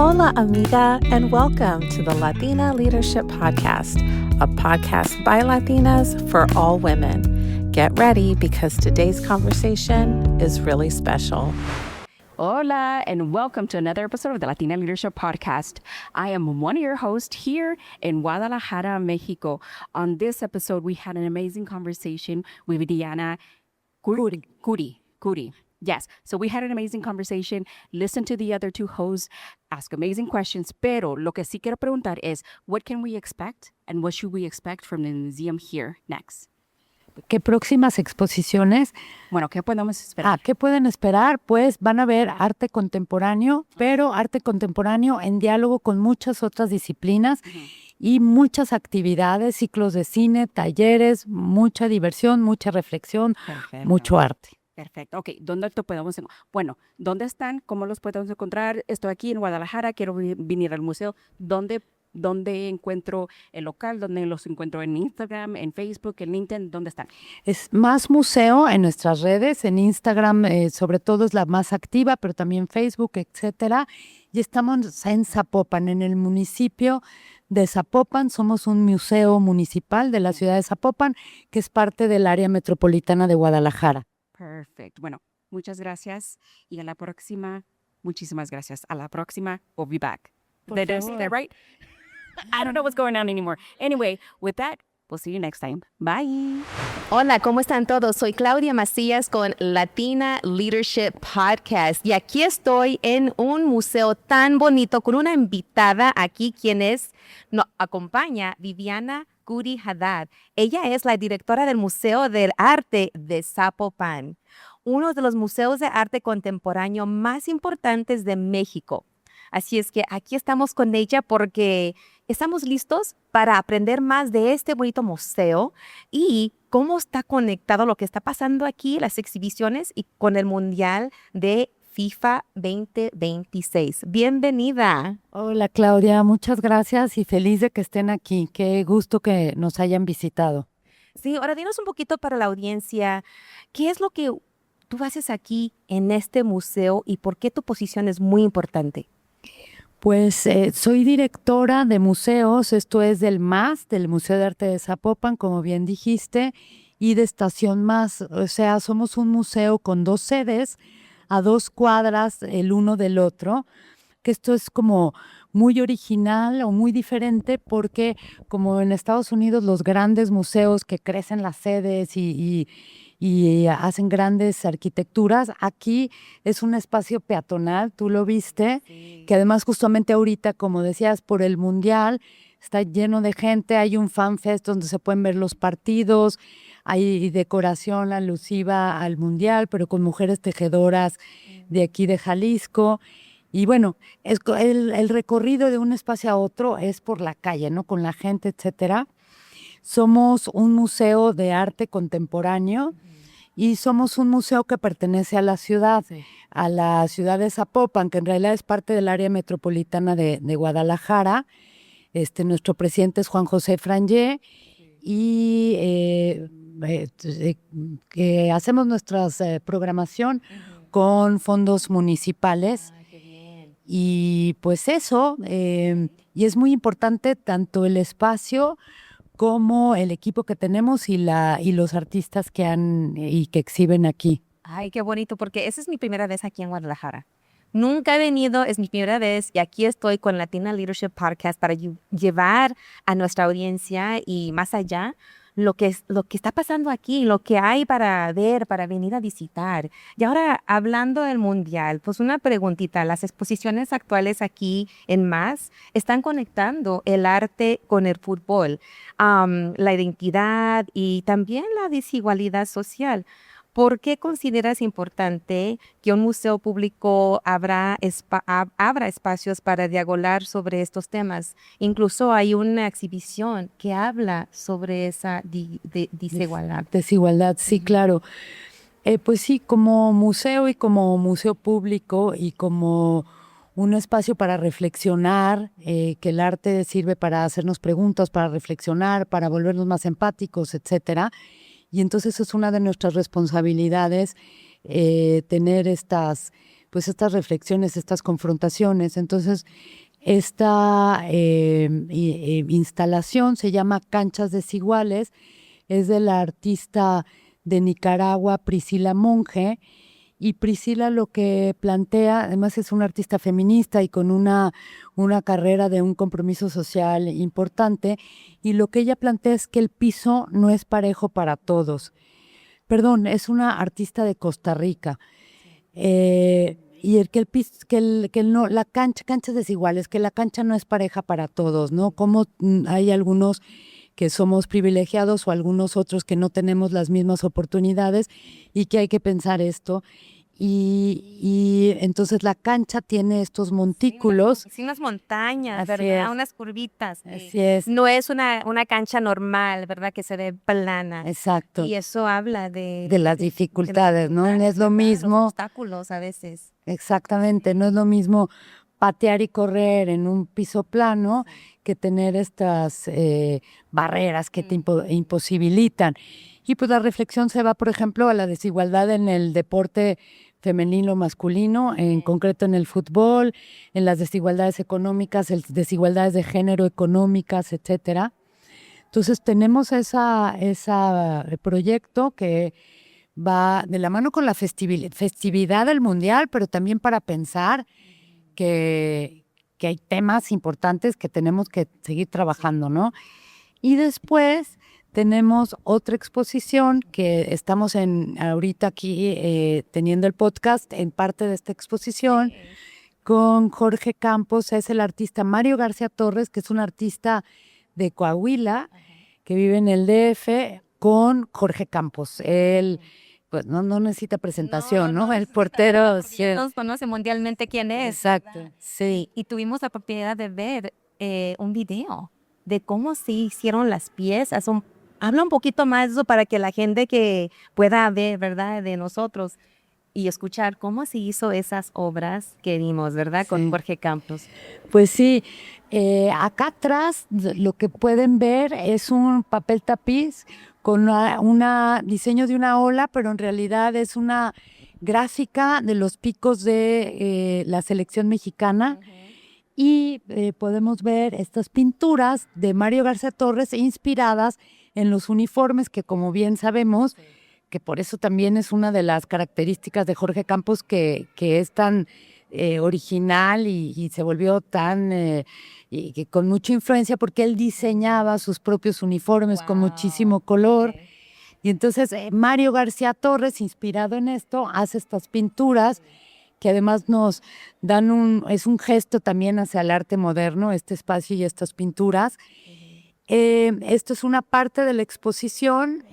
Hola, amiga, and welcome to the Latina Leadership Podcast, a podcast by Latinas for all women. Get ready because today's conversation is really special. Hola, and welcome to another episode of the Latina Leadership Podcast. I am one of your hosts here in Guadalajara, Mexico. On this episode, we had an amazing conversation with Diana Curi. Yes, so we had an amazing conversation. Listen to the other two hosts, ask amazing questions. Pero lo que sí quiero preguntar es, what can we expect and what should we expect from the museum here next? ¿Qué próximas exposiciones? Bueno, ¿qué podemos esperar? ¿Qué pueden esperar? Pues van a ver arte contemporáneo, pero arte contemporáneo en diálogo con muchas otras disciplinas y muchas actividades, ciclos de cine, talleres, mucha diversión, mucha reflexión, mucho arte. Perfecto. Ok, ¿dónde te podemos encontrar? Bueno, ¿dónde están? ¿Cómo los podemos encontrar? Estoy aquí en Guadalajara, quiero venir al museo. ¿Dónde encuentro el local? ¿Dónde los encuentro? ¿En Instagram, en Facebook, en LinkedIn? ¿Dónde están? Es más museo en nuestras redes, en Instagram sobre todo es la más activa, pero también Facebook, etcétera. Y estamos en Zapopan, en el municipio de Zapopan. Somos un museo municipal de la ciudad de Zapopan, que es parte del área metropolitana de Guadalajara. Perfecto. Bueno, muchas gracias y a la próxima. Muchísimas gracias. A la próxima, we'll be back. Did I say that right? I don't know what's going on anymore. Anyway, with that, we'll see you next time. Bye. Hola, ¿cómo están todos? Soy Claudia Macías con Latina Leadership Podcast y aquí estoy en un museo tan bonito con una invitada aquí quien nos acompaña, Viviana Curi Haddad. Ella es la directora del Museo del Arte de Zapopan, uno de los museos de arte contemporáneo más importantes de México. Así es que aquí estamos con ella porque estamos listos para aprender más de este bonito museo y cómo está conectado lo que está pasando aquí, las exhibiciones y con el Mundial de FIFA 2026. Bienvenida. Hola Claudia, muchas gracias y feliz de que estén aquí. Qué gusto que nos hayan visitado. Sí, ahora dinos un poquito para la audiencia, ¿qué es lo que tú haces aquí en este museo y por qué tu posición es muy importante? Pues soy directora de museos, esto es del MAS, del Museo de Arte de Zapopan, como bien dijiste, y de Estación MAS. O sea, somos un museo con 2 sedes, a 2 cuadras el uno del otro, que esto es como muy original o muy diferente porque como en Estados Unidos los grandes museos que crecen las sedes y hacen grandes arquitecturas, aquí es un espacio peatonal, tú lo viste, sí, que además justamente ahorita, como decías, por el Mundial, está lleno de gente, hay un fan fest donde se pueden ver los partidos, hay decoración alusiva al Mundial, pero con mujeres tejedoras de aquí de Jalisco. Y bueno, el recorrido de un espacio a otro es por la calle, ¿no? Con la gente, etcétera. Somos un museo de arte contemporáneo y somos un museo que pertenece a la ciudad de Zapopan, que en realidad es parte del área metropolitana de Guadalajara. Nuestro presidente es Juan José Frangé y hacemos nuestra programación con fondos municipales. Y pues eso, y es muy importante tanto el espacio como el equipo que tenemos y los artistas que exhiben aquí. Ay, qué bonito, porque esa es mi primera vez aquí en Guadalajara. Nunca he venido, es mi primera vez y aquí estoy con Latina Leadership Podcast para llevar a nuestra audiencia y más allá lo que está pasando aquí, lo que hay para ver, para venir a visitar. Y ahora, hablando del Mundial, pues una preguntita. Las exposiciones actuales aquí en MAS están conectando el arte con el fútbol, la identidad y también la desigualdad social. ¿Por qué consideras importante que un museo público abra espacios para dialogar sobre estos temas? Incluso hay una exhibición que habla sobre esa desigualdad. Desigualdad, sí, claro. Pues sí, como museo y como museo público y como un espacio para reflexionar, que el arte sirve para hacernos preguntas, para reflexionar, para volvernos más empáticos, etcétera. Y entonces es una de nuestras responsabilidades tener estas pues estas reflexiones, estas confrontaciones. Entonces, esta instalación se llama Canchas Desiguales, es de la artista de Nicaragua, Priscila Monge, y Priscila lo que plantea, además es una artista feminista y con una carrera de un compromiso social importante, y lo que ella plantea es que el piso no es parejo para todos. Perdón, es una artista de Costa Rica. Y canchas desiguales, que la cancha no es pareja para todos, ¿no? Como hay algunos que somos privilegiados o algunos otros que no tenemos las mismas oportunidades y que hay que pensar esto. Y entonces la cancha tiene estos montículos. Sí, unas montañas, Así ¿verdad? es. Unas curvitas. Así es. No es una cancha normal, ¿verdad? Que se ve plana. Exacto. Y eso habla de las dificultades, ¿no? No es lo ¿verdad? mismo. Los obstáculos a veces. Exactamente, no es lo mismo patear y correr en un piso plano que tener estas barreras que te imposibilitan. Y pues la reflexión se va, por ejemplo, a la desigualdad en el deporte femenino masculino, en concreto en el fútbol, en las desigualdades económicas, desigualdades de género económicas, etcétera. Entonces tenemos ese proyecto que va de la mano con la festividad del Mundial, pero también para pensar que hay temas importantes que tenemos que seguir trabajando, ¿no? Y después tenemos otra exposición que estamos ahorita aquí teniendo el podcast en parte de esta exposición con Jorge Campos, es el artista Mario García Torres, que es un artista de Coahuila, que vive en el DF, con Jorge Campos. Él pues no necesita presentación, ¿no? El portero sí. Todos conocen mundialmente quién es. Exacto, sí. Y tuvimos la oportunidad de ver un video de cómo se hicieron las piezas. Habla un poquito más de eso para que la gente que pueda ver, ¿verdad? De nosotros y escuchar cómo se hizo esas obras que vimos, ¿verdad? Con Jorge Campos. Pues sí, acá atrás lo que pueden ver es un papel tapiz con una diseño de una ola, pero en realidad es una gráfica de los picos de la selección mexicana. Y podemos ver estas pinturas de Mario García Torres inspiradas en los uniformes que, como bien sabemos, que por eso también es una de las características de Jorge Campos que es tan original y se volvió tan y que con mucha influencia porque él diseñaba sus propios uniformes con muchísimo color. Y entonces Mario García Torres, inspirado en esto, hace estas pinturas que además nos dan es un gesto también hacia el arte moderno, este espacio y estas pinturas. Esto es una parte de la exposición,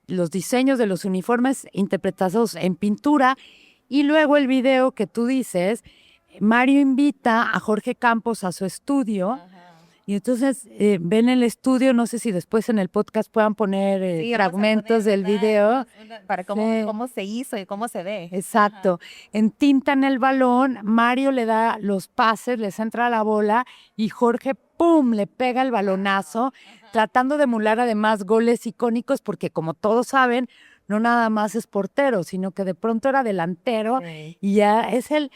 los diseños de los uniformes interpretados en pintura, y luego el video que tú dices, Mario invita a Jorge Campos a su estudio. Y entonces ven el estudio, no sé si después en el podcast puedan poner fragmentos del video. Para cómo se hizo y cómo se ve. Exacto. Entintan el balón, Mario le da los pases, les entra la bola y Jorge, ¡pum!, le pega el balonazo, tratando de emular además goles icónicos porque como todos saben, no nada más es portero, sino que de pronto era delantero y ya es el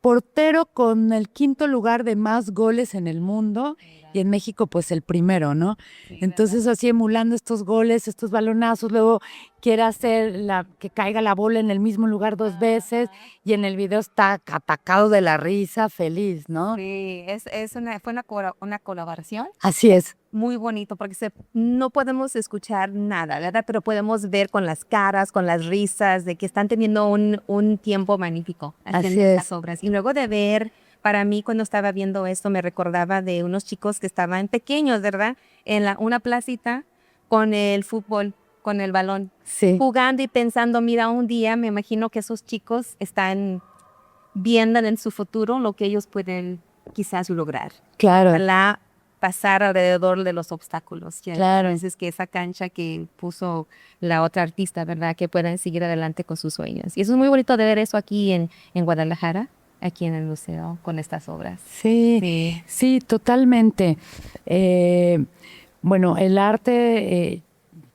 portero con el 5º lugar de más goles en el mundo y en México pues el primero, ¿no? Entonces así emulando estos goles, estos balonazos, luego quiere hacer que caiga la bola en el mismo lugar 2 veces y en el video está atacado de la risa, feliz, ¿no? Sí, fue una colaboración. Así es. Muy bonito porque no podemos escuchar nada, ¿verdad? Pero podemos ver con las caras, con las risas, de que están teniendo un tiempo magnífico haciendo estas obras. Y luego de ver, para mí cuando estaba viendo esto me recordaba de unos chicos que estaban pequeños, ¿verdad? En una placita con el fútbol, con el balón, jugando y pensando, mira, un día me imagino que esos chicos están viendo en su futuro lo que ellos pueden quizás lograr. Claro. Pasar alrededor de los obstáculos. Claro. Entonces, que esa cancha que puso la otra artista, ¿verdad? Que puedan seguir adelante con sus sueños. Y eso es muy bonito de ver eso aquí en Guadalajara, aquí en el museo, con estas obras. Sí, totalmente. Bueno, el arte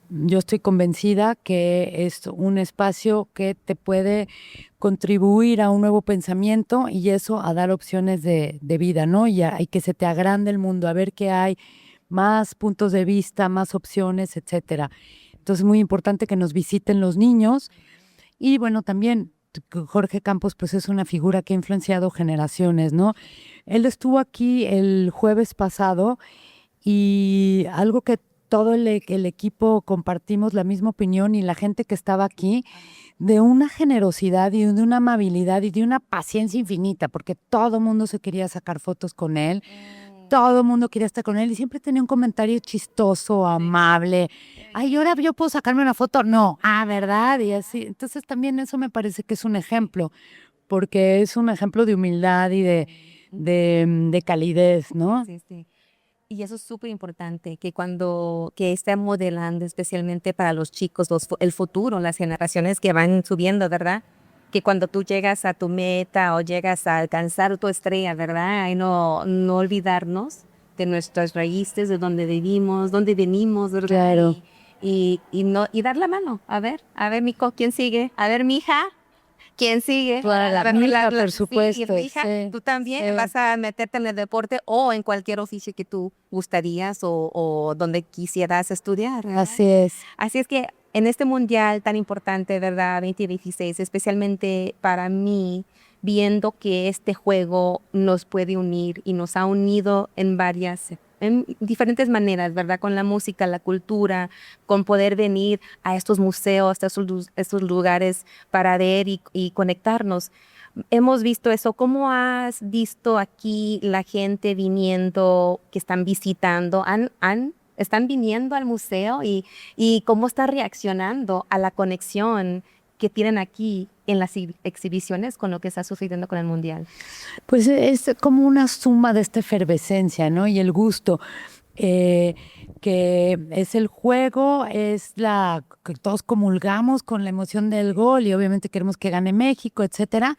yo estoy convencida que es un espacio que te puede contribuir a un nuevo pensamiento y eso a dar opciones de vida, ¿no? Y que se te agrande el mundo, a ver qué hay, más puntos de vista, más opciones, etcétera. Entonces es muy importante que nos visiten los niños y bueno, también Jorge Campos pues es una figura que ha influenciado generaciones, ¿no? Él estuvo aquí el jueves pasado y algo que todo el equipo compartimos la misma opinión y la gente que estaba aquí, de una generosidad y de una amabilidad y de una paciencia infinita, porque todo el mundo se quería sacar fotos con él, todo el mundo quería estar con él y siempre tenía un comentario chistoso, amable. Ay, ahora yo puedo sacarme una foto. No, ¿verdad? Y así. Entonces también eso me parece que es un ejemplo, porque es un ejemplo de humildad y de calidez, ¿no? Sí, sí. Y eso es súper importante, que esté modelando especialmente para los chicos, el futuro, las generaciones que van subiendo, ¿verdad? Que cuando tú llegas a tu meta o llegas a alcanzar tu estrella, ¿verdad? Y no olvidarnos de nuestras raíces, de dónde vivimos, dónde venimos, ¿verdad? Claro. Y dar la mano. A ver, Mico, ¿quién sigue? A ver, mija. ¿Quién sigue? Claro, mi hija, por Sí, supuesto. y hija, Sí, tú también sí. vas a meterte en el deporte o en cualquier oficio que tú gustarías o donde quisieras estudiar, ¿verdad? Así es. Así es que en este mundial tan importante, ¿verdad? 2026, especialmente para mí, viendo que este juego nos puede unir y nos ha unido en diferentes maneras, ¿verdad? Con la música, la cultura, con poder venir a estos museos, a estos lugares para ver y conectarnos. Hemos visto eso. ¿Cómo has visto aquí la gente viniendo, que están visitando? ¿Están viniendo al museo y cómo está reaccionando a la conexión que tienen aquí en las exhibiciones con lo que está sucediendo con el Mundial? Pues es como una suma de esta efervescencia, ¿no? Y el gusto, que es el juego, que todos comulgamos con la emoción del gol y obviamente queremos que gane México, etcétera.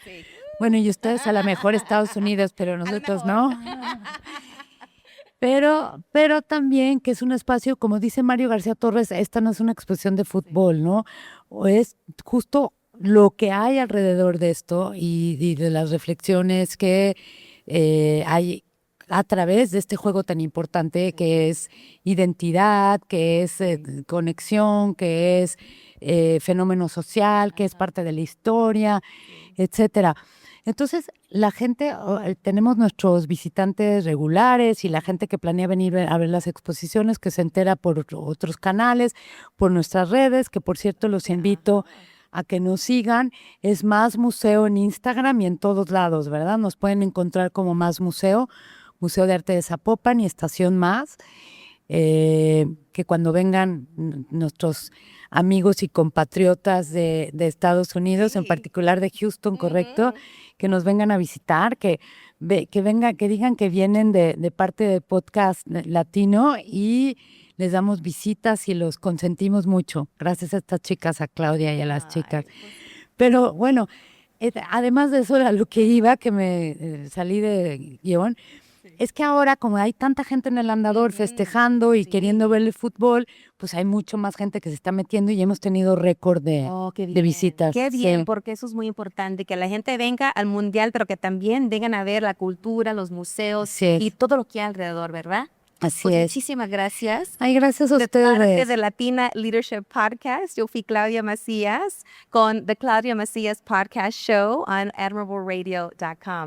Bueno, y ustedes a lo mejor Estados Unidos, pero nosotros no. Pero también que es un espacio, como dice Mario García Torres, esta no es una exposición de fútbol, ¿no? O es justo lo que hay alrededor de esto y de las reflexiones que hay a través de este juego tan importante que es identidad, que es conexión, que es fenómeno social, que es parte de la historia, etcétera. Entonces, la gente, tenemos nuestros visitantes regulares y la gente que planea venir a ver las exposiciones, que se entera por otros canales, por nuestras redes, que por cierto los invito a que nos sigan. Es Más Museo en Instagram y en todos lados, ¿verdad? Nos pueden encontrar como Más Museo, Museo de Arte de Zapopan y Estación Más. Que cuando vengan nuestros amigos y compatriotas de Estados Unidos, en particular de Houston, correcto, que nos vengan a visitar, que digan que vienen de parte de Podcast Latino y les damos visitas y los consentimos mucho. Gracias a estas chicas, a Claudia y a las chicas. Pero bueno, además de eso, a lo que iba, que me salí de guión, es que ahora, como hay tanta gente en el andador festejando y queriendo ver el fútbol, pues hay mucho más gente que se está metiendo y hemos tenido récord de visitas. Qué bien, Sí. porque eso es muy importante, que la gente venga al Mundial, pero que también vengan a ver la cultura, los museos Así es. y todo lo que hay alrededor, ¿verdad? Así Pues es. muchísimas gracias. Ay, gracias a De parte ustedes. de Latina Leadership Podcast, yo fui Claudia Macías con The Claudia Macías Podcast Show on AdmirableRadio.com.